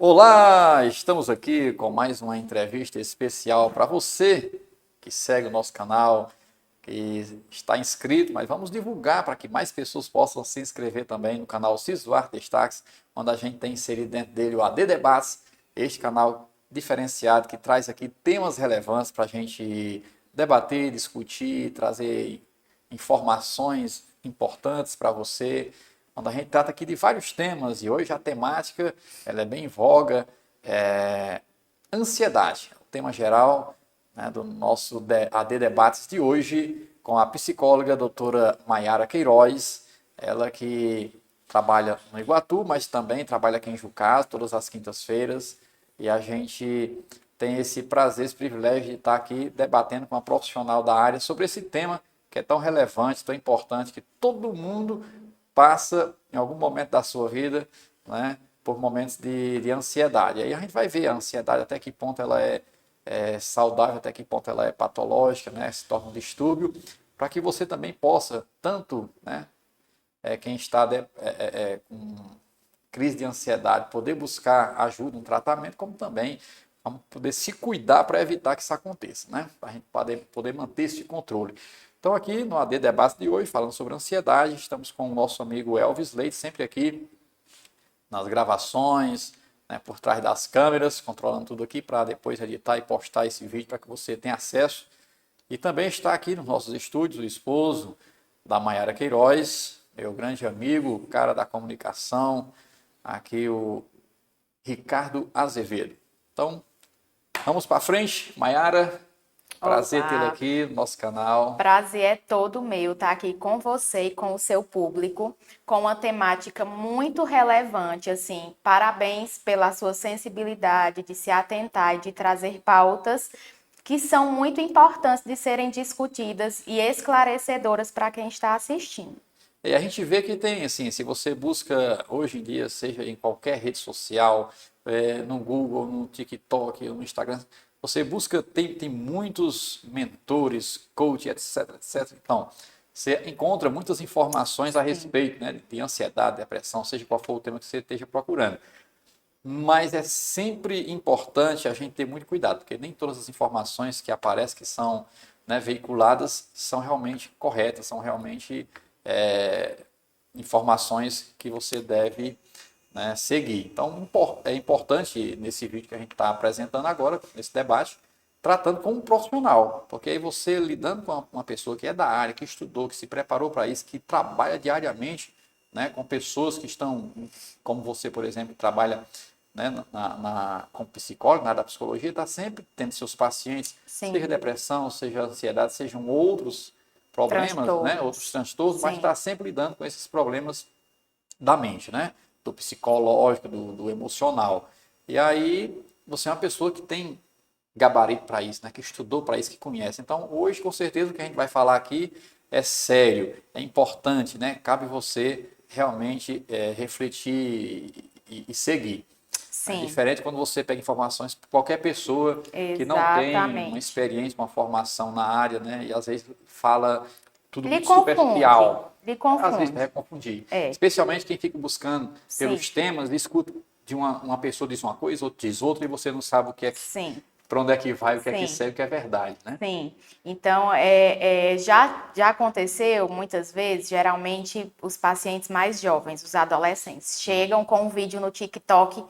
Olá, estamos aqui com mais uma entrevista especial para você que segue o nosso canal, que está inscrito, mas vamos divulgar para que mais pessoas possam se inscrever também no canal Ciso Duarte Destaques, onde a gente tem inserido dentro dele o AD Debates, este canal diferenciado que traz aqui temas relevantes para a gente debater, discutir, trazer informações importantes para você, onde a gente trata aqui de vários temas e hoje a temática ela é bem em voga, ansiedade, o tema geral, né, do nosso AD Debates de hoje com a psicóloga doutora Maiara Queiroz, ela que trabalha no Iguatu, mas também trabalha aqui em Jucás, todas as quintas-feiras, e a gente tem esse prazer, esse privilégio de estar aqui debatendo com uma profissional da área sobre esse tema que é tão relevante, tão importante, que todo mundo passa em algum momento da sua vida, né, por momentos de ansiedade. Aí a gente vai ver a ansiedade até que ponto ela é saudável, até que ponto ela é patológica, né, se torna um distúrbio, para que você também possa, tanto, né, quem está com crise de ansiedade, poder buscar ajuda, um tratamento, como também vamos poder se cuidar para evitar que isso aconteça, né, para a gente poder manter esse controle. Então aqui no AD Debate de hoje, falando sobre ansiedade, estamos com o nosso amigo Elvis Leite, sempre aqui nas gravações, né, por trás das câmeras, controlando tudo aqui para depois editar e postar esse vídeo para que você tenha acesso. E também está aqui nos nossos estúdios o esposo da Maiara Queiroz, meu grande amigo, cara da comunicação, aqui o Ricardo Azevedo. Então, vamos para frente, Maiara. Prazer tê-la aqui no nosso canal. Prazer é todo meu estar aqui com você e com o seu público, com uma temática muito relevante, assim, parabéns pela sua sensibilidade de se atentar e de trazer pautas que são muito importantes de serem discutidas e esclarecedoras para quem está assistindo. E a gente vê que tem, assim, se você busca hoje em dia, seja em qualquer rede social, no Google, no TikTok, no Instagram, você busca, tem muitos mentores, coach, etc, etc. Então, você encontra muitas informações a respeito, né, de ansiedade, depressão, seja qual for o tema que você esteja procurando. Mas é sempre importante a gente ter muito cuidado, porque nem todas as informações que aparecem, que são, né, veiculadas, são realmente corretas, são realmente informações que você deve, né, seguir. Então, é importante nesse vídeo que a gente está apresentando agora, nesse debate, tratando como um profissional, porque aí você lidando com uma pessoa que é da área, que estudou, que se preparou para isso, que trabalha diariamente, né, com pessoas que estão, como você, por exemplo, trabalha, né, como psicólogo, na área da psicologia, está sempre tendo seus pacientes, Sim. seja depressão, seja ansiedade, sejam outros problemas, né, outros transtornos, mas está sempre lidando com esses problemas da mente, né? Do psicológico, do emocional. E aí você é uma pessoa que tem gabarito para isso, né? Que estudou para isso, que conhece. Então, hoje, com certeza, o que a gente vai falar aqui é sério, é importante, né? Cabe você realmente refletir e seguir. É Sim. diferente quando você pega informações de qualquer pessoa que não tem uma experiência, uma formação na área, né? E às vezes fala tudo muito superficial. Lhe confunde. Às vezes é confundir. Especialmente quem fica buscando pelos temas, escuta de uma pessoa diz uma coisa, outra diz outra, e você não sabe o que é que, para onde é que vai, o que é que segue, o que é verdade, né? Sim. Então, já aconteceu muitas vezes, geralmente os pacientes mais jovens, os adolescentes, chegam com um vídeo no TikTok.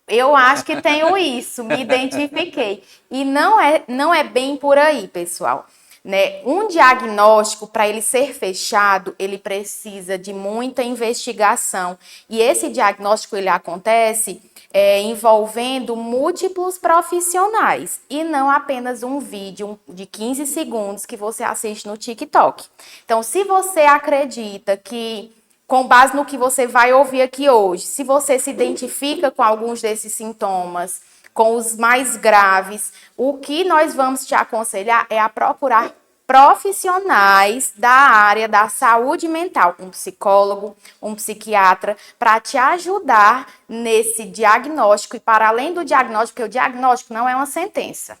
Eu acho que tenho isso, me identifiquei. E não é bem por aí, pessoal. Né? Um diagnóstico, para ele ser fechado, ele precisa de muita investigação. E esse diagnóstico ele acontece envolvendo múltiplos profissionais e não apenas um vídeo de 15 segundos que você assiste no TikTok. Então, se você acredita que, com base no que você vai ouvir aqui hoje, se você se identifica com alguns desses sintomas, com os mais graves, o que nós vamos te aconselhar é a procurar profissionais da área da saúde mental, um psicólogo, um psiquiatra, para te ajudar nesse diagnóstico. E para além do diagnóstico, porque o diagnóstico não é uma sentença.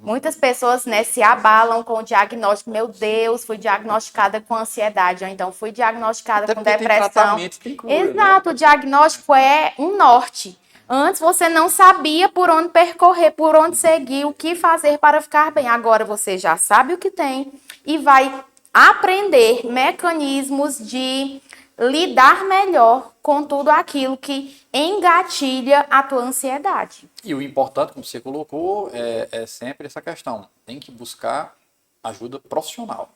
Muitas pessoas, né, se abalam com o diagnóstico. Meu Deus, fui diagnosticada com ansiedade, ou então fui diagnosticada com depressão. Tem cura, exato, né? O diagnóstico é um norte. Antes você não sabia por onde percorrer, por onde seguir, o que fazer para ficar bem. Agora você já sabe o que tem e vai aprender mecanismos de lidar melhor com tudo aquilo que engatilha a tua ansiedade. E o importante, como você colocou, é sempre essa questão. Tem que buscar ajuda profissional,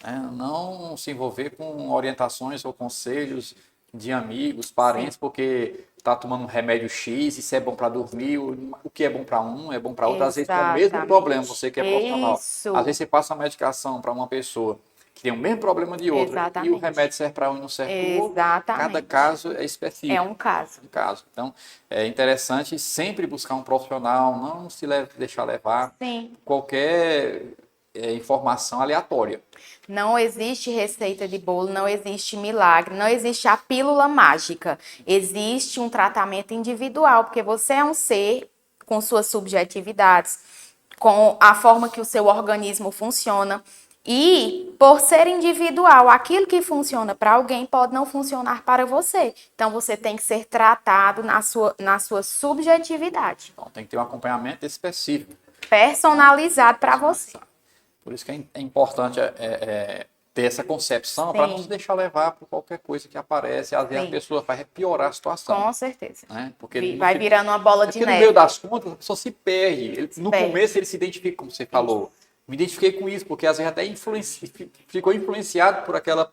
né? Não se envolver com orientações ou conselhos de amigos, parentes, porque está tomando um remédio X, isso é bom para dormir, o que é bom para um é bom para outro. Às vezes tem o mesmo problema, você que é profissional. Isso. Às vezes você passa a medicação para uma pessoa que tem o mesmo problema de outra, e o remédio serve para um e não serve para o outro. Cada caso é específico. É um caso. Então, é interessante sempre buscar um profissional, não se deixar levar qualquer informação aleatória. Não existe receita de bolo, não existe milagre, não existe a pílula mágica. Existe um tratamento individual, porque você é um ser com suas subjetividades, com a forma que o seu organismo funciona. E, por ser individual, aquilo que funciona para alguém pode não funcionar para você. Então, você tem que ser tratado na sua subjetividade. Então, tem que ter um acompanhamento específico. Personalizado para você. Por isso que é importante ter essa concepção para não se deixar levar por qualquer coisa que aparece. Às vezes a pessoa vai piorar a situação. Com certeza. Né? Porque vai virando uma bola de neve. No meio das contas, a pessoa se perde. Começo ele se identifica, como você falou. Me identifiquei com isso, porque às vezes até ficou influenciado por aquelas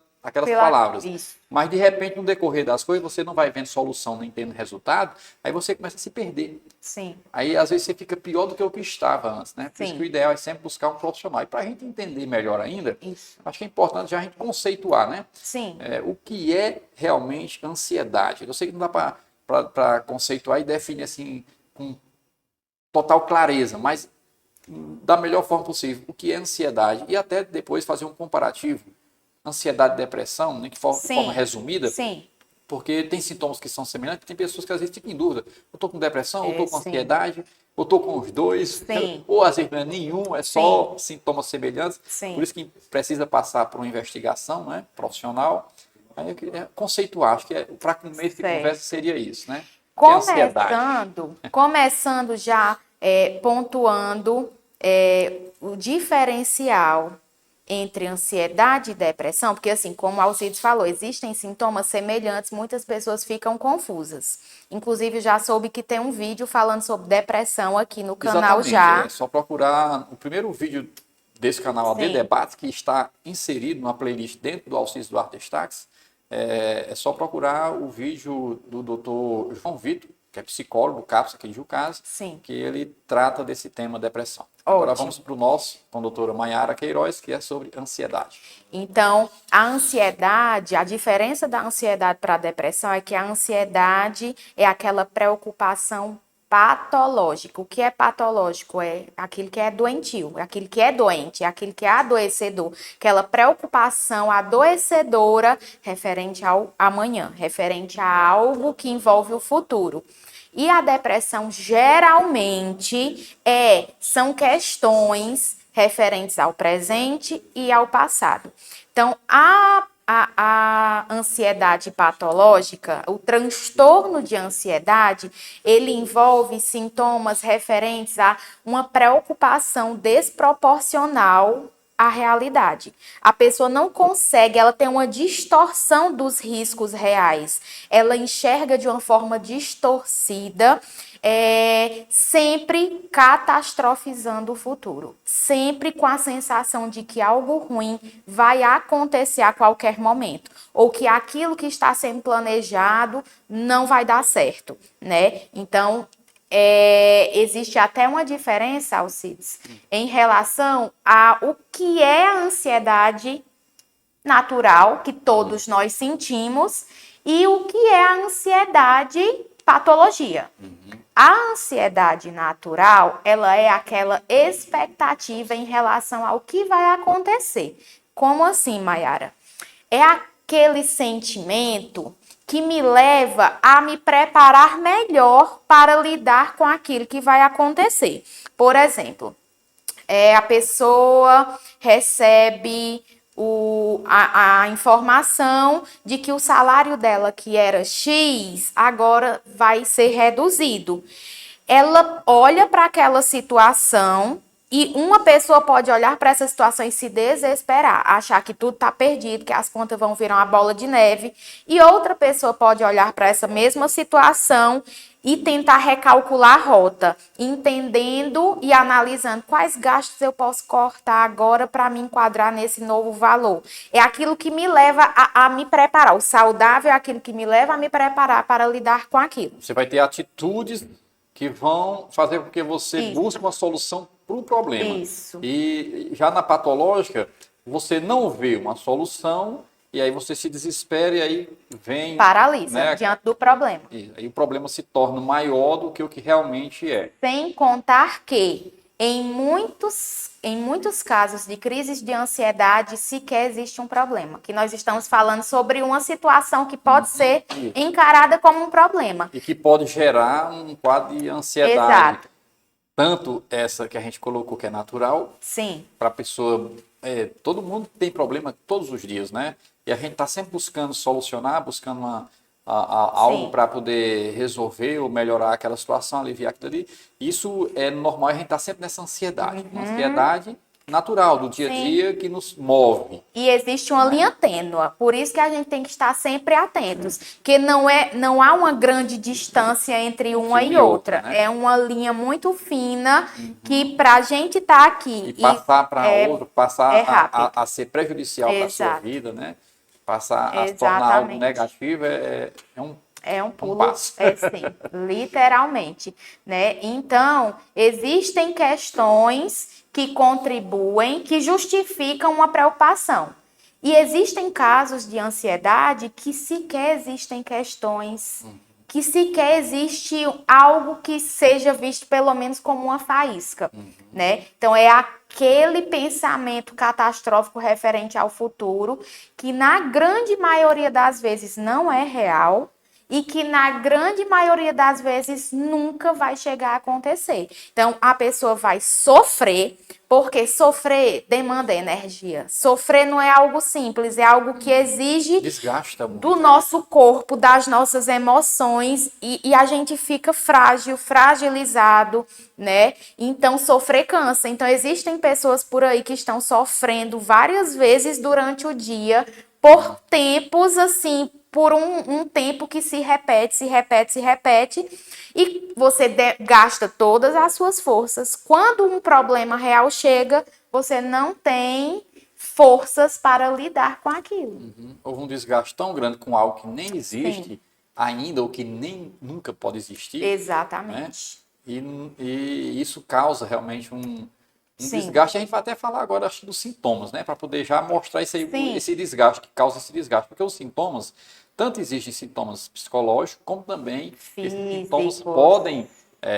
palavras. Isso. Mas de repente, no decorrer das coisas, você não vai vendo solução, nem tendo resultado, aí você começa a se perder. Sim. Aí às vezes você fica pior do que o que estava antes, né? Por Sim. isso que o ideal é sempre buscar um profissional. E para a gente entender melhor ainda, acho que é importante já a gente conceituar, né? Sim. O que é realmente ansiedade. Eu sei que não dá para conceituar e definir assim com total clareza, mas da melhor forma possível, o que é ansiedade e até depois fazer um comparativo, ansiedade e depressão, de forma resumida, porque tem sintomas que são semelhantes, tem pessoas que às vezes ficam em dúvida, eu estou com depressão, eu estou com ansiedade, eu estou com os dois, ou às vezes não é nenhum, é só sintomas semelhantes, por isso que precisa passar por uma investigação, né, profissional. Aí eu queria conceituar, acho que para começo de conversa seria isso, né? Começando já pontuando o diferencial entre ansiedade e depressão, porque assim, como o Alcides falou, existem sintomas semelhantes, muitas pessoas ficam confusas. Inclusive, já soube que tem um vídeo falando sobre depressão aqui no canal. Exatamente, é só procurar o primeiro vídeo desse canal AD Debates, que está inserido numa playlist dentro do Alcides Duarte Destaques. É só procurar o vídeo do Dr. João Vitor, que é psicólogo, CAPS aqui de Jucás, que ele trata desse tema depressão. Agora vamos para o nosso, com a doutora Maiara Queiroz, que é sobre ansiedade. Então, a ansiedade, a diferença da ansiedade para a depressão é que a ansiedade é aquela preocupação patológica. O que é patológico? É aquilo que é doentio, é aquilo que é doente, é aquilo que é adoecedor. Aquela preocupação adoecedora referente ao amanhã, referente a algo que envolve o futuro. E a depressão, geralmente, são questões referentes ao presente e ao passado. Então, a ansiedade patológica, o transtorno de ansiedade, ele envolve sintomas referentes a uma preocupação desproporcional à realidade. A pessoa não consegue, ela tem uma distorção dos riscos reais. Ela enxerga de uma forma distorcida, sempre catastrofizando o futuro. Sempre com a sensação de que algo ruim vai acontecer a qualquer momento. Ou que aquilo que está sendo planejado não vai dar certo, né? Então, existe até uma diferença, Alcides, em relação ao que é a ansiedade natural, que todos nós sentimos, e o que é a ansiedade patologia. A ansiedade natural, ela é aquela expectativa em relação ao que vai acontecer. Como assim, Maiara? É aquele sentimento que me leva a me preparar melhor para lidar com aquilo que vai acontecer. Por exemplo, a pessoa recebe a informação de que o salário dela, que era X, agora vai ser reduzido. Ela olha para aquela situação e uma pessoa pode olhar para essa situação e se desesperar, achar que tudo está perdido, que as contas vão virar uma bola de neve. E outra pessoa pode olhar para essa mesma situação e tentar recalcular a rota, entendendo e analisando quais gastos eu posso cortar agora para me enquadrar nesse novo valor. É aquilo que me leva a me preparar. O saudável é aquilo que me leva a me preparar para lidar com aquilo. Você vai ter atitudes que vão fazer com que você busque uma solução para o problema. Isso. E já na patológica, você não vê uma solução e aí você se desespera e aí vem... Paralisa, né, diante do problema. E aí o problema se torna maior do que o que realmente é. Sem contar que, em muitos casos de crises de ansiedade, sequer existe um problema. Que nós estamos falando sobre uma situação que pode ser encarada como um problema. E que pode gerar um quadro de ansiedade. Exato. Tanto essa que a gente colocou que é natural, Sim. para a pessoa... todo mundo tem problema todos os dias, né? E a gente está sempre buscando solucionar, buscando algo para poder resolver ou melhorar aquela situação, aliviar aquilo ali. Isso é normal, a gente está sempre nessa ansiedade. Uma ansiedade natural do dia a dia que nos move. E existe uma linha tênue, por isso que a gente tem que estar sempre atentos, porque não há uma grande distância entre uma e outra, né? É uma linha muito fina que para a gente estar aqui e passar para outro, passar a ser prejudicial para a sua Exato. vida, né? Passar a se tornar algo negativo é um pulo, passo. Sim, literalmente, né? Então, existem questões que contribuem, que justificam uma preocupação. E existem casos de ansiedade que sequer existem questões, que sequer existe algo que seja visto pelo menos como uma faísca, né? Então, é aquele pensamento catastrófico referente ao futuro que na grande maioria das vezes não é real, e que na grande maioria das vezes nunca vai chegar a acontecer. Então, a pessoa vai sofrer, porque sofrer demanda energia. Sofrer não é algo simples, é algo que exige desgasta muito, do nosso corpo, das nossas emoções, e a gente fica frágil, fragilizado, né? Então, sofrer cansa. Então, existem pessoas por aí que estão sofrendo várias vezes durante o dia, por tempos assim, por um tempo que se repete, e você gasta todas as suas forças. Quando um problema real chega, você não tem forças para lidar com aquilo. Houve um desgaste tão grande com algo que nem existe ainda, ou que nem nunca pode existir. Exatamente. Né? E isso causa realmente um desgaste. A gente vai até falar agora, acho, dos sintomas, né? Para poder já mostrar esse desgaste, que causa esse desgaste. Porque os sintomas, tanto existem sintomas psicológicos, como também esses sintomas podem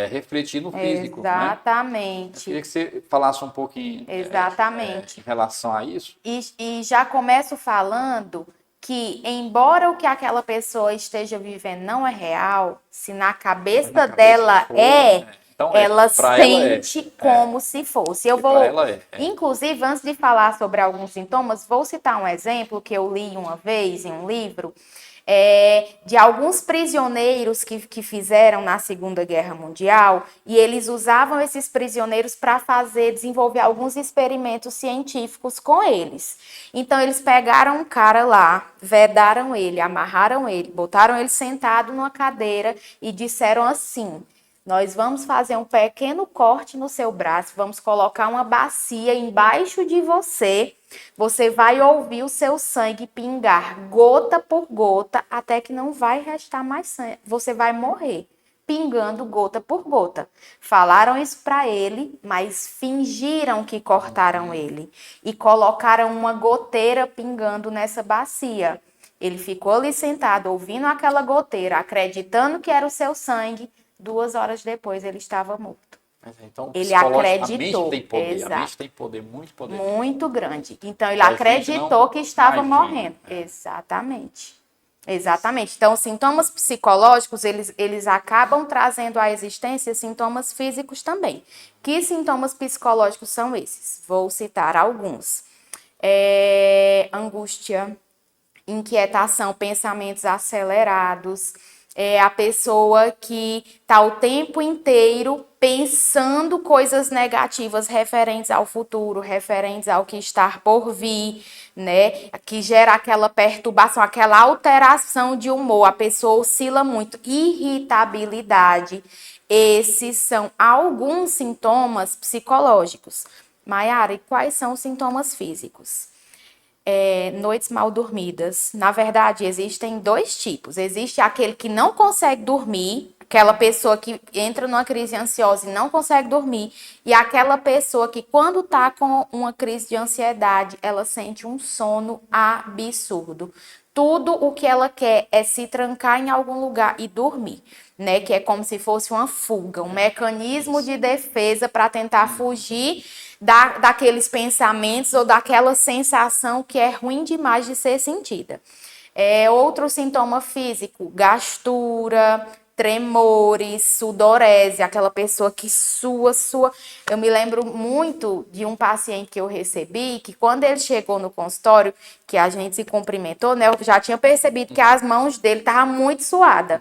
refletir no físico. Exatamente. Né? Eu queria que você falasse um pouquinho em relação a isso. E já começo falando que, embora o que aquela pessoa esteja vivendo não é real, se na cabeça dela então, ela sente como se fosse. Eu vou, inclusive, antes de falar sobre alguns sintomas, vou citar um exemplo que eu li uma vez em um livro, de alguns prisioneiros que fizeram na Segunda Guerra Mundial, e eles usavam esses prisioneiros para desenvolver alguns experimentos científicos com eles. Então, eles pegaram um cara lá, vedaram ele, amarraram ele, botaram ele sentado numa cadeira e disseram assim: nós vamos fazer um pequeno corte no seu braço, vamos colocar uma bacia embaixo de você, você vai ouvir o seu sangue pingar gota por gota, até que não vai restar mais sangue, você vai morrer, pingando gota por gota. Falaram isso para ele, mas fingiram que cortaram ele e colocaram uma goteira pingando nessa bacia. Ele ficou ali sentado, ouvindo aquela goteira, acreditando que era o seu sangue. 2 horas depois ele estava morto. Então, ele acreditou. A mente tem poder, muito poder. Muito grande. Então, ele acreditou que estava morrendo. Exatamente. Então, os sintomas psicológicos, eles acabam trazendo à existência sintomas físicos também. Que sintomas psicológicos são esses? Vou citar alguns. angústia, inquietação, pensamentos acelerados. É a pessoa que está o tempo inteiro pensando coisas negativas referentes ao futuro, referentes ao que está por vir, né? Que gera aquela perturbação, aquela alteração de humor. A pessoa oscila muito. Irritabilidade. Esses são alguns sintomas psicológicos. Maiara, e quais são os sintomas físicos? Noites mal dormidas. Na verdade, existem dois tipos. Existe aquele que não consegue dormir, aquela pessoa que entra numa crise ansiosa e não consegue dormir, e aquela pessoa que, quando está com uma crise de ansiedade, ela sente um sono absurdo. Tudo o que ela quer é se trancar em algum lugar e dormir, né? Que é como se fosse uma fuga, um mecanismo de defesa para tentar fugir daqueles pensamentos ou daquela sensação que é ruim demais de ser sentida. Outro sintoma físico, gastura, tremores, sudorese, aquela pessoa que sua. Eu me lembro muito de um paciente que eu recebi, que quando ele chegou no consultório, que a gente se cumprimentou, né, eu já tinha percebido que as mãos dele estavam muito suadas.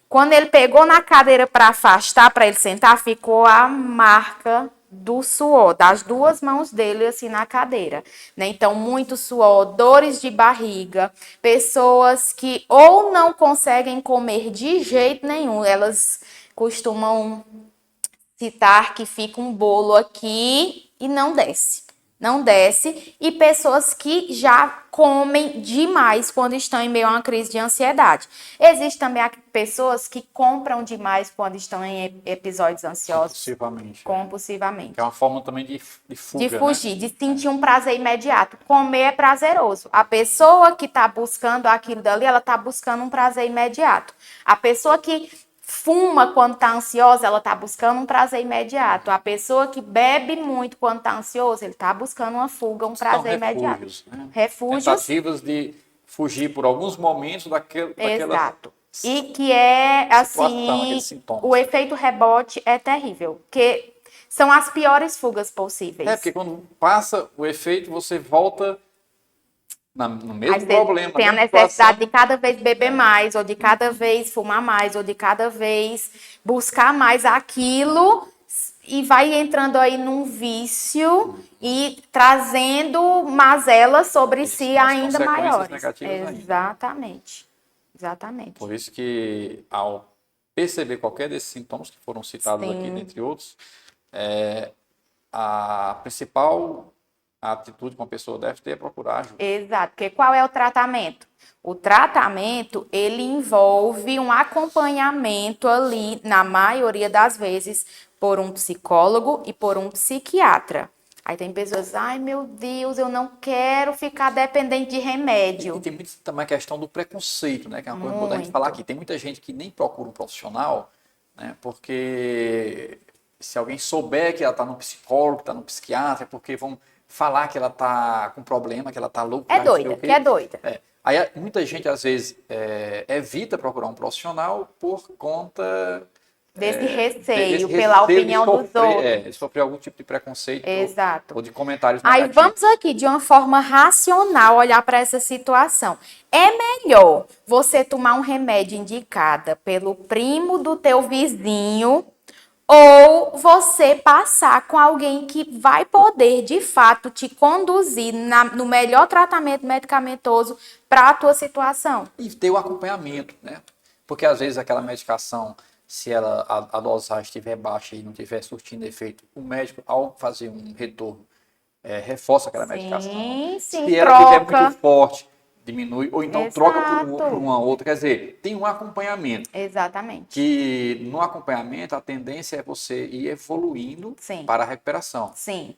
Quando ele pegou na cadeira para afastar, para ele sentar, ficou a marca do suor, das duas mãos dele, assim, na cadeira, né? Então, muito suor, dores de barriga, pessoas que ou não conseguem comer de jeito nenhum, elas costumam citar que fica um bolo aqui e não desce. Não desce, e pessoas que já comem demais quando estão em meio a uma crise de ansiedade. Existem também pessoas que compram demais quando estão em episódios ansiosos. Compulsivamente. Que é uma forma também de fuga, de fugir, né? De sentir um prazer imediato. Comer é prazeroso. A pessoa que está buscando aquilo dali, ela está buscando um prazer imediato. A pessoa que fuma quando está ansiosa, ela está buscando um prazer imediato. A pessoa que bebe muito quando está ansiosa, ele está buscando uma fuga, um prazer imediato. Né? Refúgios. Tentativas de fugir por alguns momentos daquela... Exato. E que é, assim, o efeito rebote é terrível, porque são as piores fugas possíveis. Porque quando passa o efeito, você volta no mesmo problema. Tem a necessidade de cada vez beber mais, ou de cada vez fumar mais, ou de cada vez buscar mais aquilo, e vai entrando aí num vício e trazendo mazelas sobre si ainda maiores. Exatamente. Exatamente. Por isso que, ao perceber qualquer desses sintomas que foram citados aqui, dentre outros, a principal atitude que uma pessoa deve ter é procurar ajuda. Exato, porque qual é o tratamento? O tratamento, ele envolve um acompanhamento ali, na maioria das vezes, por um psicólogo e por um psiquiatra. Aí tem pessoas, ai meu Deus, eu não quero ficar dependente de remédio. E tem muito também a questão do preconceito, né? Que é uma coisa importante falar aqui. Tem muita gente que nem procura um profissional, né? Porque se alguém souber que ela está no psicólogo, está no psiquiatra, é porque vão falar que ela está com problema, que ela está louca. É doida, que é doida. Aí muita gente, às vezes, evita procurar um profissional por conta... desse receio, pela opinião dos outros. Sofrer algum tipo de preconceito. Exato. Ou de comentários negativos. Aí vamos aqui, de uma forma racional, olhar para essa situação. É melhor você tomar um remédio indicado pelo primo do teu vizinho, ou você passar com alguém que vai poder, de fato, te conduzir no melhor tratamento medicamentoso para a tua situação. E ter o acompanhamento, né? Porque, às vezes, aquela medicação, se a dosagem estiver baixa e não estiver surtindo efeito, o médico, ao fazer um retorno, reforça aquela medicação. Sim, se ela estiver muito forte, diminui, ou então troca por uma outra. Quer dizer, tem um acompanhamento. Exatamente. Que no acompanhamento a tendência é você ir evoluindo para a recuperação. Sim.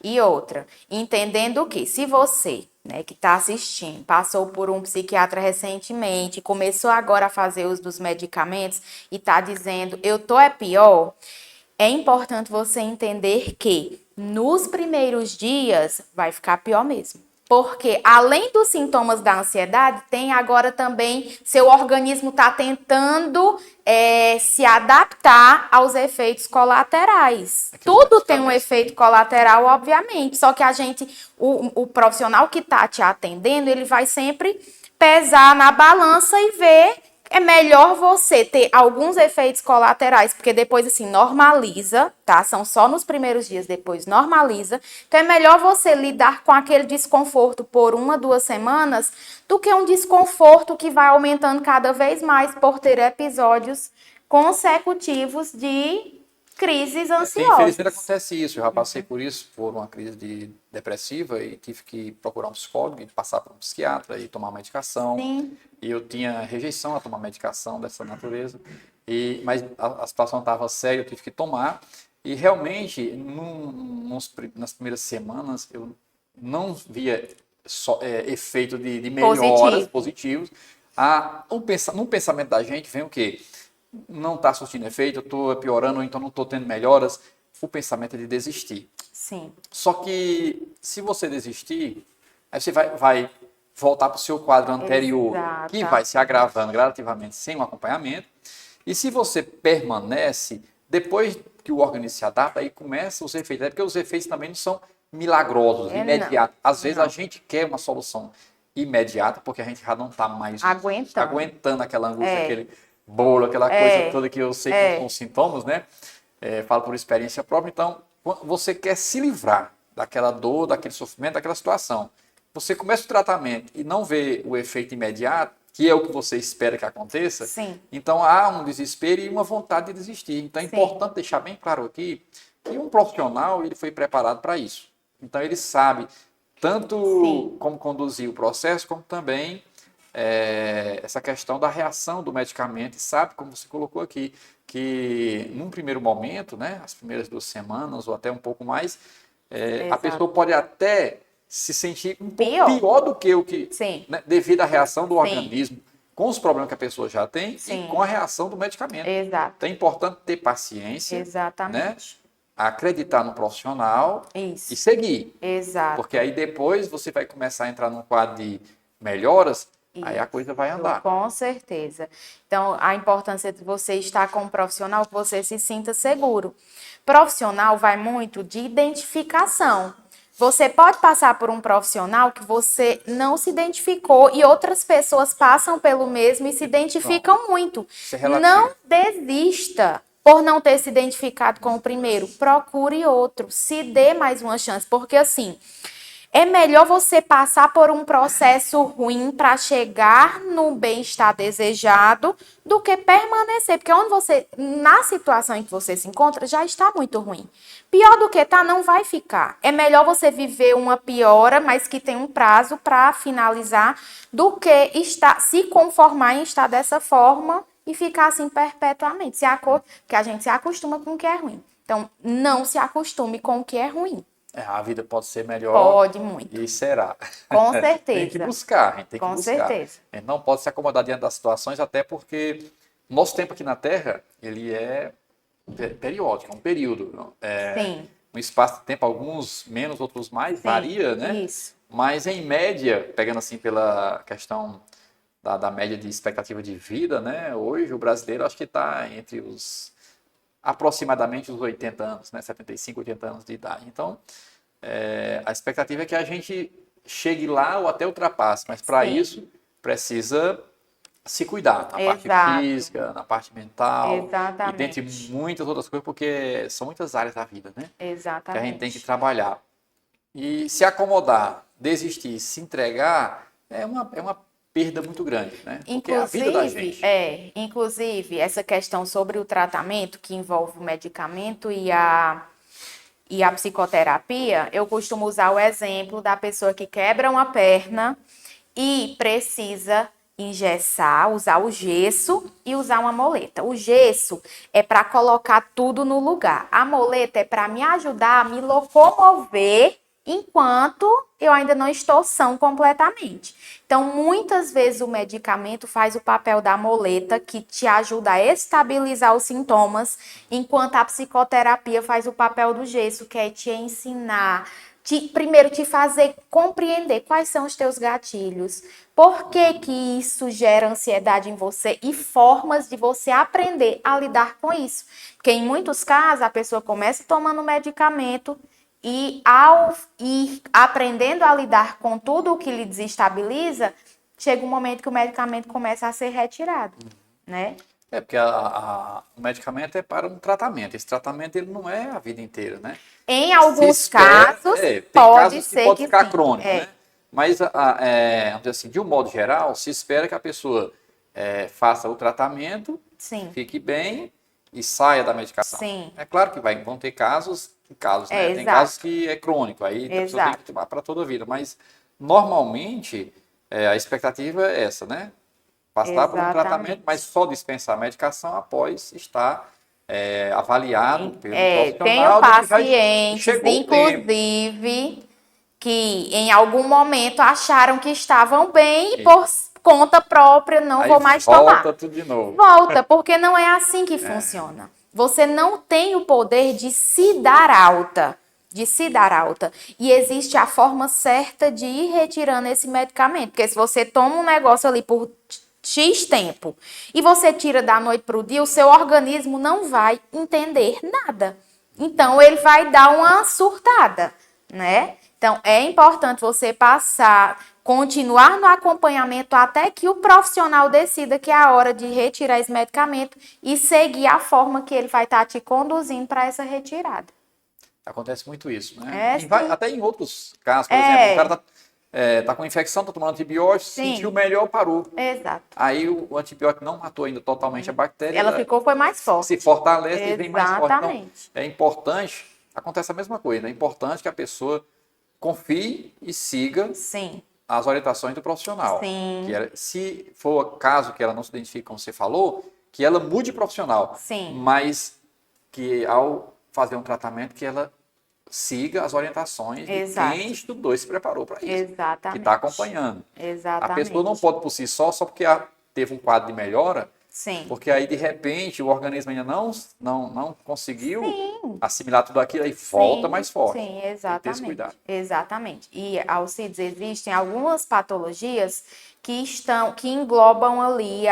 E outra, entendendo que se você, né, que está assistindo, passou por um psiquiatra recentemente, começou agora a fazer uso dos medicamentos e está dizendo, eu tô pior, é importante você entender que nos primeiros dias vai ficar pior mesmo. Porque além dos sintomas da ansiedade, tem agora também seu organismo está tentando se adaptar aos efeitos colaterais. Tudo tem um efeito colateral, obviamente. Só que o profissional que está te atendendo, ele vai sempre pesar na balança e ver. É melhor você ter alguns efeitos colaterais, porque depois, assim, normaliza, tá? São só nos primeiros dias, depois normaliza. Então, é melhor você lidar com aquele desconforto por 1, 2 semanas do que um desconforto que vai aumentando cada vez mais por ter episódios consecutivos de crises ansiosas. Infelizmente acontece isso. Eu já passei por isso, por uma crise depressiva e tive que procurar um psicólogo e passar por um psiquiatra e tomar medicação. Sim. E eu tinha rejeição a tomar medicação dessa natureza. Mas a situação estava séria, eu tive que tomar. E realmente, nas primeiras semanas, eu não via efeito de melhoras positivos. No pensamento da gente vem o quê? Não está surtindo efeito, eu estou piorando, ou então não estou tendo melhoras. O pensamento é de desistir. Sim. Só que se você desistir, aí você vai voltar para o seu quadro anterior, que vai se agravando gradativamente sem um acompanhamento. E se você permanece, depois que o organismo se adapta, aí começam os efeitos. É porque os efeitos também não são milagrosos, imediatos. Às vezes a gente quer uma solução imediata, porque a gente já não está mais aguentando aquela angústia, aquele bolo, aquela coisa toda que eu sei que são sintomas, né? Falo por experiência própria. Então, você quer se livrar daquela dor, daquele sofrimento, daquela situação. Você começa o tratamento e não vê o efeito imediato, que é o que você espera que aconteça, Sim. Então há um desespero e uma vontade de desistir. Então é importante deixar bem claro aqui que um profissional ele foi preparado para isso. Então ele sabe tanto como conduzir o processo, como também essa questão da reação do medicamento. E sabe, como você colocou aqui, que num primeiro momento, né, as primeiras 2 semanas ou até um pouco mais, a pessoa pode até se sentir um pouco pior do que o que, né, devido à reação do organismo, com os problemas que a pessoa já tem e com a reação do medicamento. Exato. Então é importante ter paciência, né, acreditar no profissional e seguir. Exato. Porque aí depois você vai começar a entrar num quadro de melhoras, aí a coisa vai andar. Com certeza. Então, a importância de você estar com um profissional que você se sinta seguro. Profissional vai muito de identificação. Você pode passar por um profissional que você não se identificou e outras pessoas passam pelo mesmo e se identificam muito. Não desista por não ter se identificado com o primeiro. Procure outro. Se dê mais uma chance. Porque assim, é melhor você passar por um processo ruim para chegar no bem-estar desejado do que permanecer. Porque onde você, na situação em que você se encontra, já está muito ruim. Pior do que tá, não vai ficar. É melhor você viver uma piora, mas que tem um prazo para finalizar, do que se conformar em estar dessa forma e ficar assim perpetuamente. Porque a gente se acostuma com o que é ruim. Então, não se acostume com o que é ruim. A vida pode ser melhor. Pode muito. E será. Com certeza. Tem que buscar, a gente tem que buscar. Com certeza. A gente não pode se acomodar diante das situações, até porque nosso tempo aqui na Terra, ele é periódico, é um período. Sim. Um espaço de tempo, alguns menos, outros mais, varia, né? Isso. Mas em média, pegando assim pela questão da média de expectativa de vida, né? Hoje o brasileiro acho que está entre aproximadamente os 80 anos, né? 75, 80 anos de idade. Então, a expectativa é que a gente chegue lá ou até ultrapasse, mas para isso precisa se cuidar na parte física, na parte mental, e dentre muitas outras coisas, porque são muitas áreas da vida, né? Exatamente. Que a gente tem que trabalhar. E se acomodar, desistir, se entregar, é uma perda muito grande, né? Porque é a vida da gente. Inclusive, essa questão sobre o tratamento, que envolve o medicamento e a psicoterapia, eu costumo usar o exemplo da pessoa que quebra uma perna e precisa engessar, usar o gesso e usar uma muleta. O gesso é para colocar tudo no lugar. A muleta é para me ajudar a me locomover enquanto eu ainda não estou sã completamente. Então, muitas vezes o medicamento faz o papel da muleta, que te ajuda a estabilizar os sintomas, enquanto a psicoterapia faz o papel do gesso, que é te ensinar primeiro te fazer compreender quais são os teus gatilhos, por que que isso gera ansiedade em você e formas de você aprender a lidar com isso. Porque em muitos casos a pessoa começa tomando medicamento e ao ir aprendendo a lidar com tudo o que lhe desestabiliza, chega um momento que o medicamento começa a ser retirado, né? Porque o medicamento é para um tratamento. Esse tratamento ele não é a vida inteira, né? Em alguns espera, casos, tem pode casos ser pode que ficar sim. crônico, né? Mas, vamos dizer assim, de um modo geral, se espera que a pessoa faça o tratamento, Sim. fique bem e saia da medicação. Sim. É claro que vão ter casos, né? Tem exato. casos que é crônico, aí a pessoa tem que tomar para toda a vida. Mas, normalmente, a expectativa é essa, né? Passar por um tratamento, mas só dispensar a medicação após estar avaliado pelo profissional. Tenho pacientes, inclusive, que em algum momento acharam que estavam bem e por conta própria não vou mais tomar. Volta tudo de novo. Volta, porque não é assim que funciona. Você não tem o poder de se dar alta. E existe a forma certa de ir retirando esse medicamento. Porque se você toma um negócio ali por X tempo e você tira da noite para o dia, o seu organismo não vai entender nada. Então, ele vai dar uma surtada, né? Então, é importante você continuar no acompanhamento até que o profissional decida que é a hora de retirar esse medicamento e seguir a forma que ele vai estar te conduzindo para essa retirada. Acontece muito isso, né? Até em outros casos, por exemplo, o cara tá com infecção, tá tomando antibiótico, sentiu melhor, parou. Exato. Aí o antibiótico não matou ainda totalmente a bactéria. Ela foi mais forte. Se fortalece e vem mais forte. Exatamente. Então, é importante, acontece a mesma coisa, é importante que a pessoa confie e siga as orientações do profissional. Sim. Se for o caso que ela não se identifique como você falou, que ela mude de profissional. Sim. Mas que ao fazer um tratamento que ela siga as orientações de quem estudou e se preparou para isso. Exatamente. Que está acompanhando. Exatamente. A pessoa não pode por si só porque teve um quadro de melhora, porque aí de repente o organismo ainda não conseguiu assimilar tudo aquilo e volta mais forte. Sim, exatamente. Tem que ter esse cuidado. Exatamente. E, Alcides, existem algumas patologias que englobam ali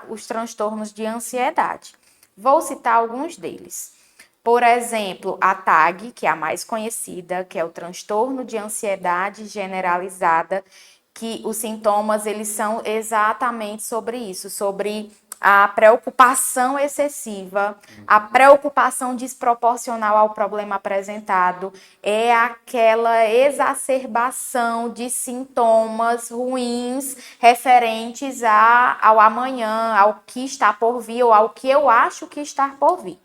os transtornos de ansiedade. Vou citar alguns deles. Por exemplo, a TAG, que é a mais conhecida, que é o transtorno de ansiedade generalizada, que os sintomas eles são exatamente sobre isso, sobre a preocupação excessiva, a preocupação desproporcional ao problema apresentado, é aquela exacerbação de sintomas ruins referentes ao amanhã, ao que está por vir ou ao que eu acho que está por vir.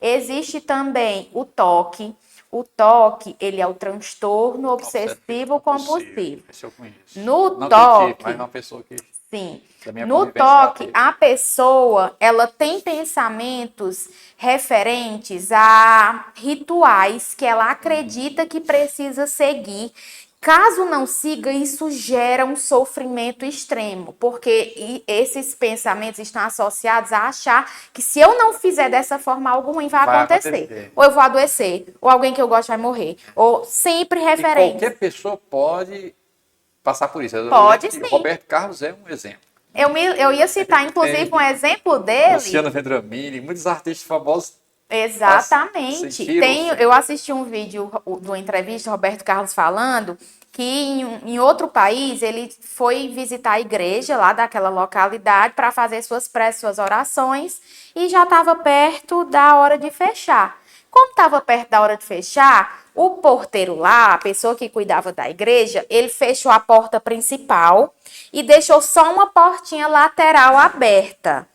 Existe também o TOC. O TOC, ele é o transtorno obsessivo compulsivo. Esse eu conheço. No TOC, mas uma pessoa que... Sim. No TOC, a pessoa, ela tem pensamentos referentes a rituais que ela acredita que precisa seguir. Caso não siga, isso gera um sofrimento extremo, porque esses pensamentos estão associados a achar que se eu não fizer dessa forma, algo ruim vai acontecer. Ou eu vou adoecer, ou alguém que eu gosto vai morrer. Ou sempre referente. Qualquer pessoa pode passar por isso. Pode sim. Roberto Carlos é um exemplo. Eu ia citar, inclusive, um exemplo dele. Luciano Vendramini, muitos artistas famosos. Exatamente. Eu assisti um vídeo de uma entrevista, Roberto Carlos falando, que em outro país ele foi visitar a igreja lá daquela localidade para fazer suas preces, suas orações, e já estava perto da hora de fechar. Como estava perto da hora de fechar, o porteiro lá, a pessoa que cuidava da igreja, ele fechou a porta principal e deixou só uma portinha lateral aberta.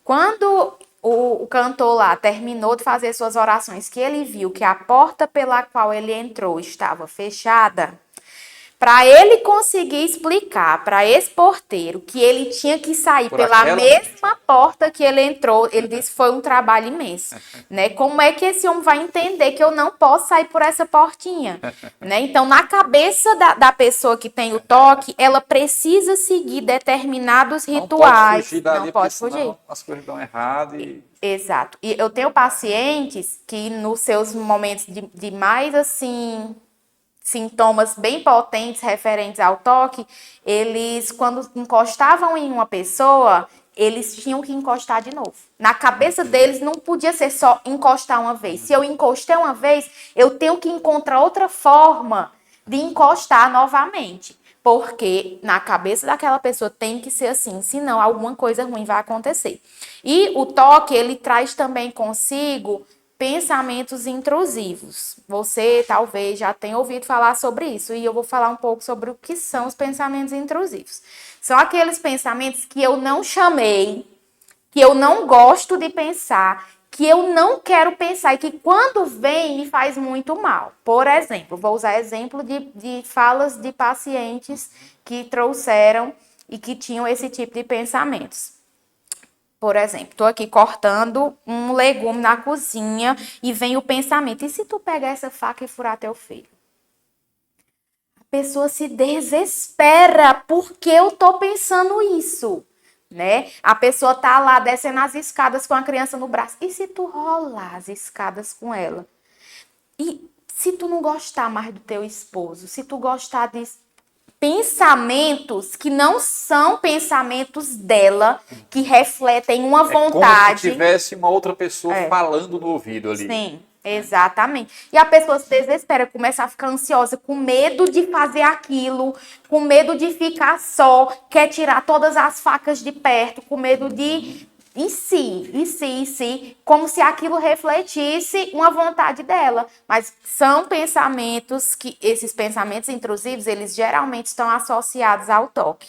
Quando o cantor lá terminou de fazer suas orações, que ele viu que a porta pela qual ele entrou estava fechada, para ele conseguir explicar para esse porteiro que ele tinha que sair pela mesma porta que ele entrou, ele disse que foi um trabalho imenso, né? Como é que esse homem vai entender que eu não posso sair por essa portinha, né? Então, na cabeça da pessoa que tem o toque, ela precisa seguir determinados rituais. Não pode fugir. As coisas dão errado e... Exato. E eu tenho pacientes que nos seus momentos de mais, assim, sintomas bem potentes referentes ao toque, eles, quando encostavam em uma pessoa, eles tinham que encostar de novo. Na cabeça deles não podia ser só encostar uma vez. Se eu encostei uma vez, eu tenho que encontrar outra forma de encostar novamente. Porque na cabeça daquela pessoa tem que ser assim, senão alguma coisa ruim vai acontecer. E o toque, ele traz também consigo pensamentos intrusivos. Você talvez já tenha ouvido falar sobre isso, e eu vou falar um pouco sobre o que são os pensamentos intrusivos. São aqueles pensamentos que eu não chamei, que eu não gosto de pensar, que eu não quero pensar e que quando vem me faz muito mal. Por exemplo, vou usar exemplo de falas de pacientes que trouxeram e que tinham esse tipo de pensamentos. Por exemplo, estou aqui cortando um legume na cozinha e vem o pensamento, e se tu pegar essa faca e furar teu filho? A pessoa se desespera porque eu estou pensando isso. Né? A pessoa tá lá descendo as escadas com a criança no braço. E se tu rolar as escadas com ela? E se tu não gostar mais do teu esposo? Se tu gostar de pensamentos que não são pensamentos dela, que refletem uma vontade. Como se tivesse uma outra pessoa falando no ouvido ali. Sim. Exatamente. E a pessoa se desespera, começa a ficar ansiosa, com medo de fazer aquilo, com medo de ficar só, quer tirar todas as facas de perto, com medo de em si, como se aquilo refletisse uma vontade dela. Mas são pensamentos que, esses pensamentos intrusivos, eles geralmente estão associados ao toque,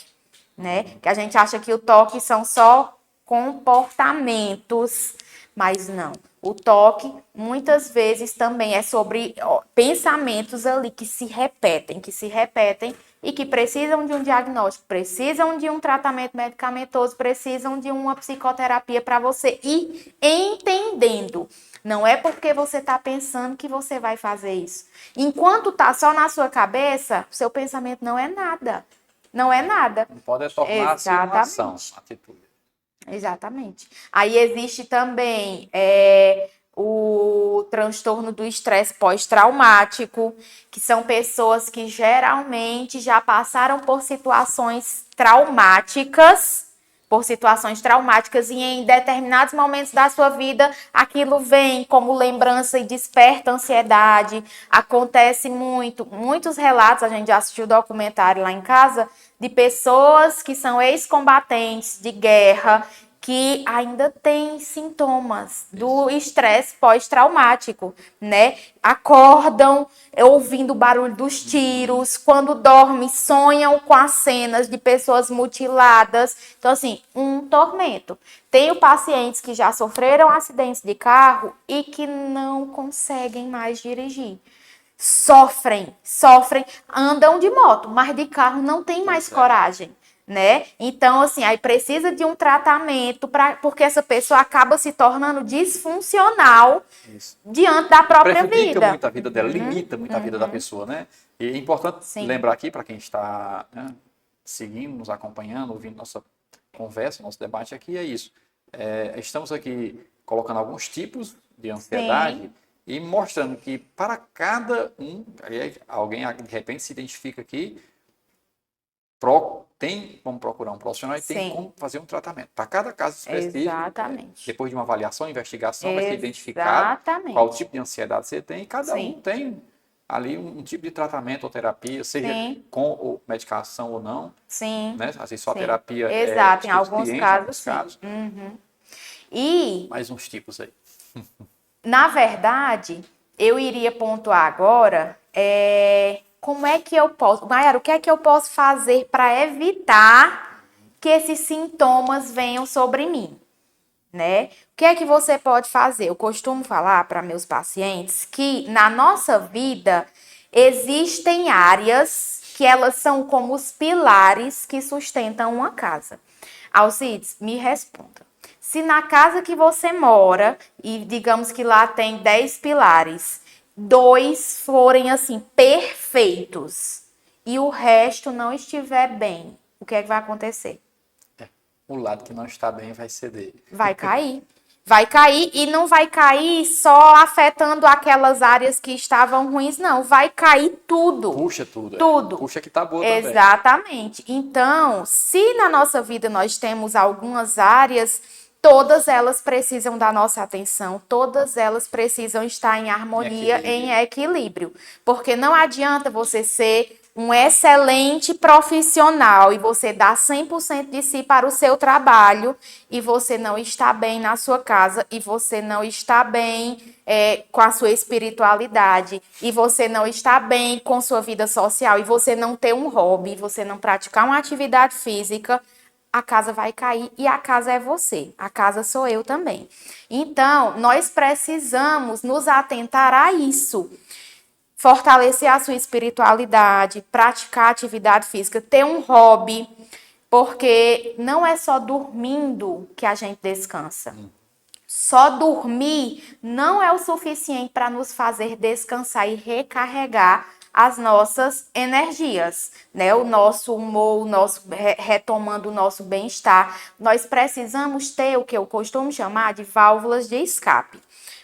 né? Que a gente acha que o toque são só comportamentos, mas não. O toque, muitas vezes, também é sobre pensamentos ali que se repetem e que precisam de um diagnóstico, precisam de um tratamento medicamentoso, precisam de uma psicoterapia para você ir entendendo. Não é porque você está pensando que você vai fazer isso. Enquanto está só na sua cabeça, seu pensamento não é nada. Não é nada. Não pode tornar-se uma ação, uma atitude. Exatamente. Aí existe também o transtorno do estresse pós-traumático, que são pessoas que geralmente já passaram por situações traumáticas, e em determinados momentos da sua vida aquilo vem como lembrança e desperta ansiedade. Acontece muitos relatos, a gente já assistiu o documentário lá em casa, de pessoas que são ex-combatentes de guerra, que ainda têm sintomas do estresse pós-traumático, né? Acordam ouvindo o barulho dos tiros, quando dormem, sonham com as cenas de pessoas mutiladas. Então, assim, um tormento. Tenho pacientes que já sofreram acidentes de carro e que não conseguem mais dirigir. Sofrem, andam de moto, mas de carro não tem mais coragem, né? Então, assim, aí precisa de um tratamento porque essa pessoa acaba se tornando disfuncional diante da própria vida. Prejudica muito a vida dela, limita muito a vida da pessoa, né? E é importante lembrar aqui, para quem está seguindo, nos acompanhando, ouvindo nossa conversa, nosso debate aqui, é isso. Estamos aqui colocando alguns tipos de ansiedade e mostrando que para cada um, alguém de repente se identifica aqui, tem como procurar um profissional e tem como fazer um tratamento. Para cada caso específico, depois de uma avaliação, investigação, vai ser identificado qual tipo de ansiedade você tem, e cada um tem ali um tipo de tratamento ou terapia, seja com medicação ou não. Né? Às vezes só terapia em alguns casos. E mais uns tipos aí. Na verdade, eu iria pontuar agora como é que eu posso... Mayara, o que é que eu posso fazer para evitar que esses sintomas venham sobre mim? Né? O que é que você pode fazer? Eu costumo falar para meus pacientes que na nossa vida existem áreas que elas são como os pilares que sustentam uma casa. Alcides, me responda. Se na casa que você mora, e digamos que lá tem 10 pilares, 2 forem assim perfeitos e o resto não estiver bem, o que é que vai acontecer? O lado que não está bem vai ceder. Vai cair. Vai cair e não vai cair só afetando aquelas áreas que estavam ruins, não. Vai cair tudo. Puxa tudo. Tudo. Puxa que tá boa também. Exatamente. Então, se na nossa vida nós temos algumas áreas, todas elas precisam da nossa atenção, todas elas precisam estar em harmonia, em equilíbrio. Porque não adianta você ser um excelente profissional e você dar 100% de si para o seu trabalho e você não está bem na sua casa e você não está bem com a sua espiritualidade e você não está bem com sua vida social e você não ter um hobby, você não praticar uma atividade física, a casa vai cair e a casa é você, a casa sou eu também. Então, nós precisamos nos atentar a isso. Fortalecer a sua espiritualidade, praticar atividade física, ter um hobby, porque não é só dormindo que a gente descansa. Só dormir não é o suficiente para nos fazer descansar e recarregar as nossas energias, né? O nosso humor, retomando o nosso bem-estar. Nós precisamos ter o que eu costumo chamar de válvulas de escape.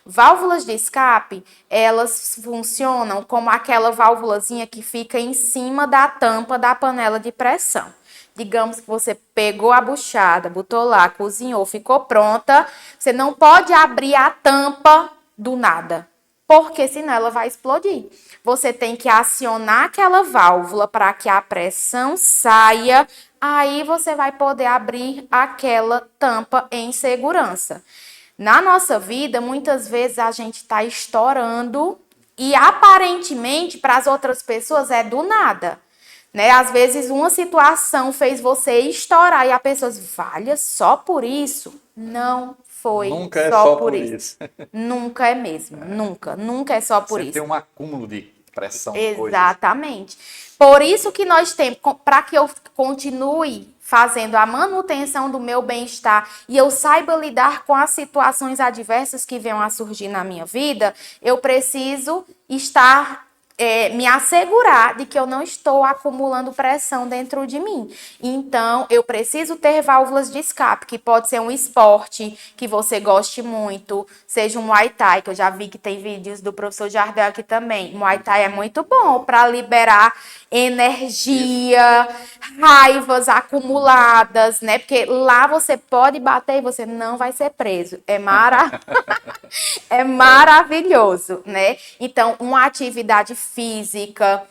Válvulas de escape, elas funcionam como aquela válvulazinha que fica em cima da tampa da panela de pressão. Digamos que você pegou a buchada, botou lá, cozinhou, ficou pronta. Você não pode abrir a tampa do nada, porque senão ela vai explodir. Você tem que acionar aquela válvula para que a pressão saia, aí você vai poder abrir aquela tampa em segurança. Na nossa vida, muitas vezes a gente está estourando e aparentemente para as outras pessoas é do nada. Né? Às vezes uma situação fez você estourar e a pessoa diz, valha, só por isso? Não foi Nunca é só só por por isso. Nunca é mesmo, nunca é só por Você isso. tem um acúmulo de pressão de coisas. Exatamente. Por isso que nós temos, para que eu continue fazendo a manutenção do meu bem-estar e eu saiba lidar com as situações adversas que venham a surgir na minha vida, eu preciso estar me assegurar de que eu não estou acumulando pressão dentro de mim. Então, eu preciso ter válvulas de escape, que pode ser um esporte que você goste muito, seja um Muay Thai, que eu já vi que tem vídeos do professor Jardel aqui também. Muay Thai é muito bom para liberar energia, raivas acumuladas, né? Porque lá você pode bater e você não vai ser preso. É maravilhoso, né? Então, uma atividade física.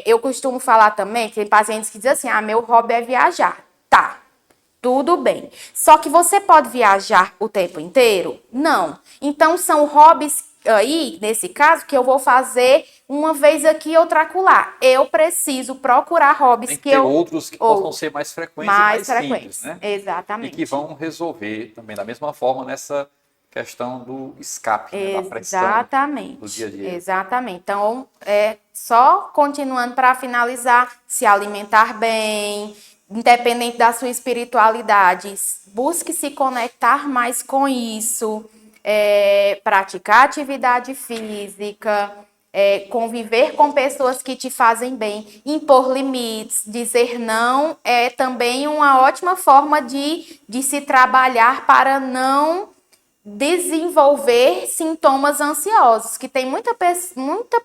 Eu costumo falar também que tem pacientes que dizem assim: ah, meu hobby é viajar. Tá, tudo bem. Só que você pode viajar o tempo inteiro? Não. Então, são hobbies aí, nesse caso, que eu vou fazer uma vez aqui, outra acolá. Eu preciso procurar hobbies Tem que ter eu... outros que possam ser mais frequentes e mais simples, né? Exatamente. E que vão resolver também da mesma forma nessa questão do escape, né? Da pressão do dia a dia. Exatamente. Então, só continuando para finalizar, se alimentar bem, independente da sua espiritualidade, busque se conectar mais com isso, praticar atividade física, conviver com pessoas que te fazem bem, impor limites, dizer não é também uma ótima forma de se trabalhar para não desenvolver sintomas ansiosos, que tem muita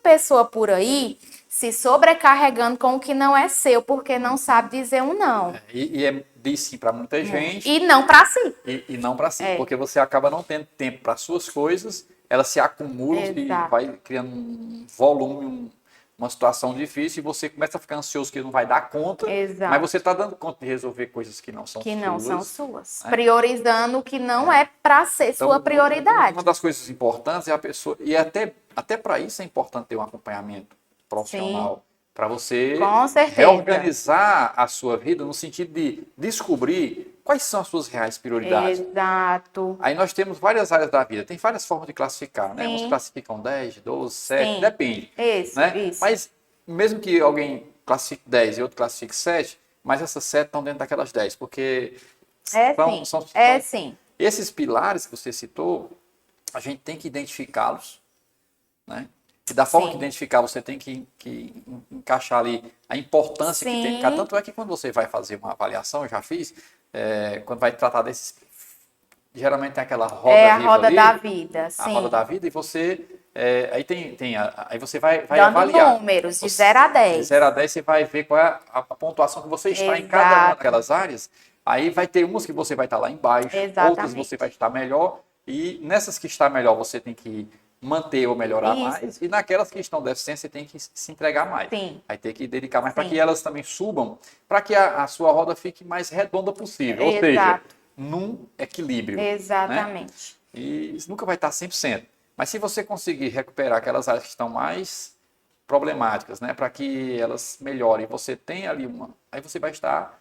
pessoa por aí se sobrecarregando com o que não é seu, porque não sabe dizer um não. Diz sim para muita gente. E não para si. E não para si, porque você acaba não tendo tempo para suas coisas, elas se acumulam e vai criando um volume, uma situação difícil, e você começa a ficar ansioso que não vai dar conta, mas você está dando conta de resolver coisas que não são suas. Que não são suas. Né? Priorizando o que não é para ser então, sua prioridade. Uma das coisas importantes é a pessoa, e até para isso é importante ter um acompanhamento profissional, para você reorganizar a sua vida no sentido de descobrir quais são as suas reais prioridades. Exato. Aí nós temos várias áreas da vida, tem várias formas de classificar, né? Uns classificam 10, 12, 7, depende. Isso, né? isso. Mas mesmo que alguém classifique 10 e outro classifique 7, mas essas 7 estão dentro daquelas 10, porque são esses pilares que você citou, a gente tem que identificá-los, né? E da forma que identificar, você tem que encaixar ali a importância que tem. Tanto é que quando você vai fazer uma avaliação, eu já fiz, quando vai tratar desses geralmente tem aquela roda É a viva roda ali, da vida, a roda sim. da vida, e você, aí aí você vai Dando avaliar. números de 0 a De 10. 0 a 10 você vai ver qual é a pontuação que você está em cada uma Exato, daquelas áreas. Aí vai ter umas que você vai estar lá embaixo, outras você vai exatamente. estar melhor, e nessas que está melhor você tem que manter ou melhorar Isso, mais, e naquelas que estão deficientes você tem que se entregar mais. sim, Aí tem que dedicar mais para que sim. elas também subam, para que a sua roda fique mais redonda possível, ou seja, Exato, num equilíbrio, né? exatamente. E isso nunca vai estar 100%. Mas se você conseguir recuperar aquelas áreas que estão mais problemáticas, né, para que elas melhorem, você tem ali aí você vai estar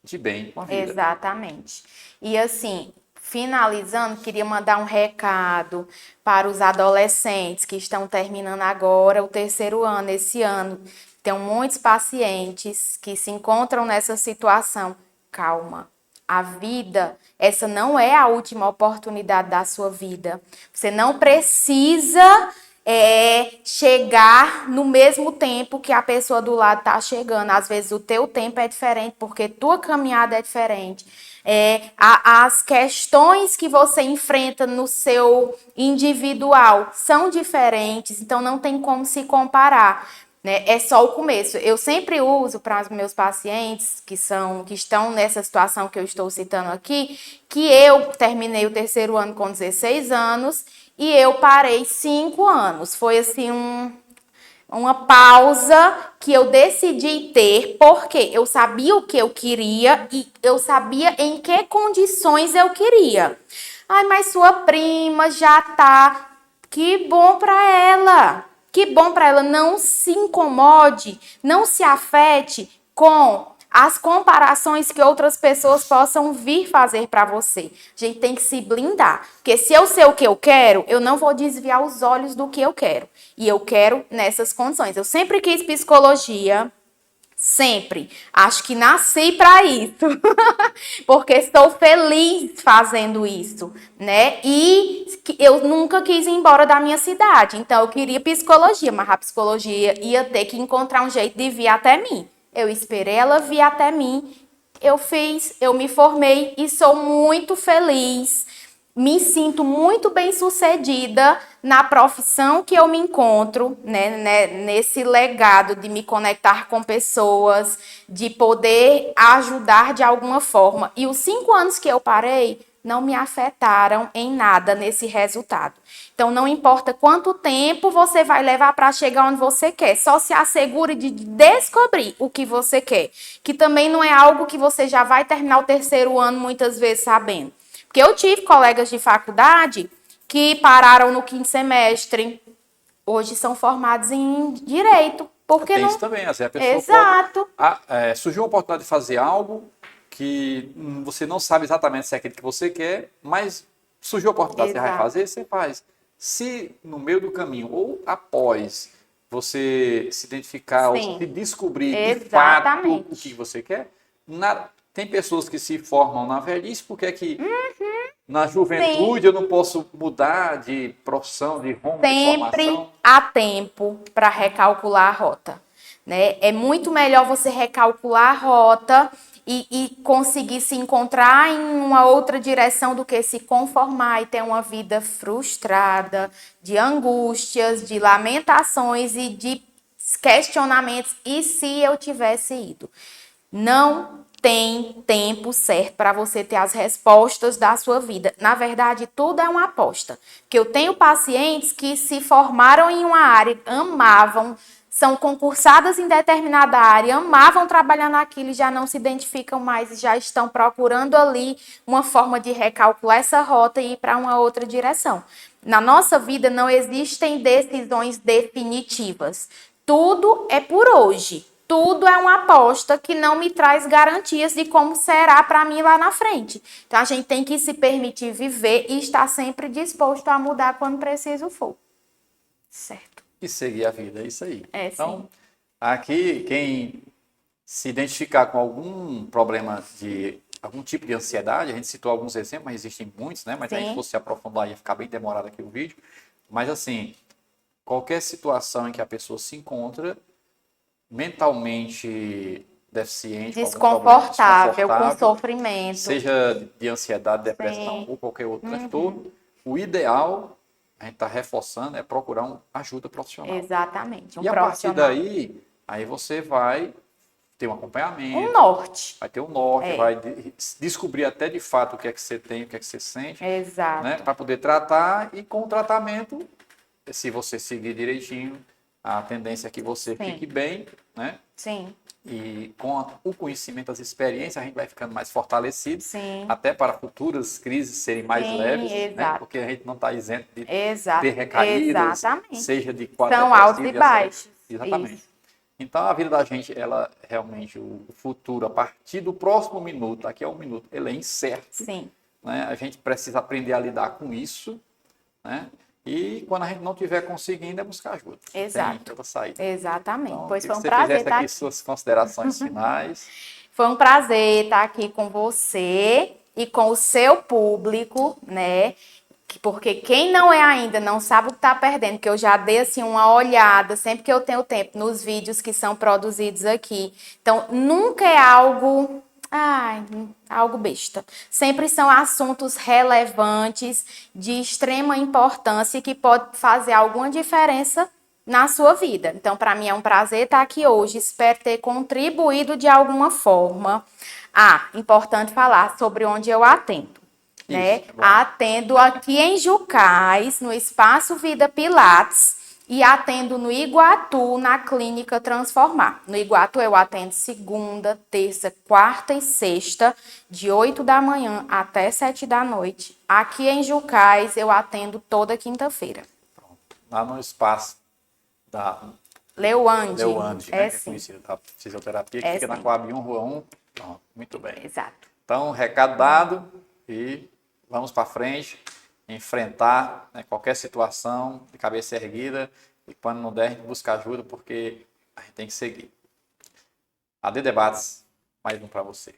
de bem com a vida. Exatamente. E assim, finalizando, queria mandar um recado para os adolescentes que estão terminando agora o terceiro ano, esse ano. Tem muitos pacientes que se encontram nessa situação. Calma. A vida, essa não é a última oportunidade da sua vida. Você não precisa chegar no mesmo tempo que a pessoa do lado está chegando. Às vezes o teu tempo é diferente, porque tua caminhada é diferente. As questões que você enfrenta no seu individual são diferentes, então não tem como se comparar. Né? É só o começo. Eu sempre uso para os meus pacientes que estão nessa situação que eu estou citando aqui, que eu terminei o terceiro ano com 16 anos e eu parei 5 anos. Foi assim uma pausa que eu decidi ter, porque eu sabia o que eu queria e eu sabia em que condições eu queria. Ai, mas sua prima já tá. Que bom para ela. Que bom para ela. Não se incomode, não se afete com as comparações que outras pessoas possam vir fazer para você. A gente tem que se blindar, porque se eu sei o que eu quero, eu não vou desviar os olhos do que eu quero. E eu quero nessas condições. Eu sempre quis psicologia, sempre. Acho que nasci para isso. Porque estou feliz fazendo isso, né? E eu nunca quis ir embora da minha cidade. Então eu queria psicologia, mas a psicologia ia ter que encontrar um jeito de vir até mim. Eu esperei ela vir até mim. Eu fiz, eu me formei e sou muito feliz. Me sinto muito bem-sucedida na profissão que eu me encontro, né, nesse legado de me conectar com pessoas, de poder ajudar de alguma forma. E os 5 anos que eu parei não me afetaram em nada nesse resultado. Então, não importa quanto tempo você vai levar para chegar onde você quer, só se assegure de descobrir o que você quer, que também não é algo que você já vai terminar o terceiro ano muitas vezes sabendo. Porque eu tive colegas de faculdade que pararam no quinto semestre, hoje são formados em direito. Porque Tem isso não. também, assim, a pessoa pode. Exato. Surgiu uma oportunidade de fazer algo que você não sabe exatamente se é aquilo que você quer, mas surgiu a oportunidade, você vai Exato. fazer, você faz. Se no meio do caminho ou após você se identificar ou se Sim. descobrir de fato o que Exatamente. você quer, tem pessoas que se formam na velhice porque é que na juventude Sim. eu não posso mudar de profissão, de rumo, de Sempre formação. há tempo para recalcular a rota, né? É muito melhor você recalcular a rota e conseguir se encontrar em uma outra direção do que se conformar e ter uma vida frustrada, de angústias, de lamentações e de questionamentos. E se eu tivesse ido? Não tem tempo certo para você ter as respostas da sua vida. Na verdade, tudo é uma aposta. Porque eu tenho pacientes que se formaram em uma área, amavam, são concursadas em determinada área, amavam trabalhar naquilo e já não se identificam mais e já estão procurando ali uma forma de recalcular essa rota e ir para uma outra direção. Na nossa vida não existem decisões definitivas. Tudo é por hoje. Tudo é uma aposta que não me traz garantias de como será para mim lá na frente. Então a gente tem que se permitir viver e estar sempre disposto a mudar quando preciso for. Certo. E seguir a vida, é isso aí. É sim. Então, aqui, quem se identificar com algum problema de algum tipo de ansiedade, a gente citou alguns exemplos, mas existem muitos, né? Mas se a gente Sim. fosse se aprofundar, ia ficar bem demorado aqui o vídeo. Mas, assim, qualquer situação em que a pessoa se encontra mentalmente deficiente, com algum problema desconfortável, com desconfortável, sofrimento. seja de ansiedade, depressão Sim. ou qualquer outro transtorno, o ideal, a gente está reforçando, é procurar uma ajuda profissional. Exatamente, E a partir daí, aí você vai ter um acompanhamento, um norte. vai ter um norte, É. vai descobrir até de fato o que é que você tem, o que é que você sente, Exato. né, para poder tratar, e com o tratamento, se você seguir direitinho, a tendência é que você Sim. fique bem, né? Sim, E com o conhecimento, as experiências, a gente vai ficando mais fortalecido, sim. até para futuras crises serem mais Sim, leves, né? exato. Porque a gente não está isento de Exato. ter recaídas, Exatamente. seja de quadro São altos depressivo e baixos. Exatamente. Isso. Então, a vida da gente, ela realmente, o futuro, a partir do próximo minuto, daqui a um minuto, ele é incerto, Sim. né? A gente precisa aprender a lidar com isso, né? E quando a gente não estiver conseguindo, é buscar ajuda. Exato. Tem outra saída. Exatamente. Então, Pois que foi um você prazer fizesse estar aqui aqui. suas considerações finais. Foi um prazer estar aqui com você e com o seu público, né? Porque quem não é ainda não sabe o que está perdendo, que eu já dei assim uma olhada sempre que eu tenho tempo nos vídeos que são produzidos aqui. Então, nunca é algo besta. Sempre são assuntos relevantes, de extrema importância e que pode fazer alguma diferença na sua vida. Então, para mim é um prazer estar aqui hoje. Espero ter contribuído de alguma forma. Importante falar sobre onde eu atendo. Né? Isso, é bom. Atendo aqui em Jucás, no Espaço Vida Pilates, e atendo no Iguatu, na Clínica Transformar. No Iguatu eu atendo segunda, terça, quarta e sexta, de 8 da manhã até 7 da noite. Aqui em Jucás eu atendo toda quinta-feira. Lá no espaço da Leuande. Leuande, né, que é Sim. conhecida da fisioterapia, que É fica na sim. Coab 1, Rua 1. Pronto, muito bem. Exato. Então, recado dado e vamos para frente, enfrentar, né, qualquer situação de cabeça erguida, e quando não der, a gente busca ajuda, porque a gente tem que seguir. AD Debates, mais um para você.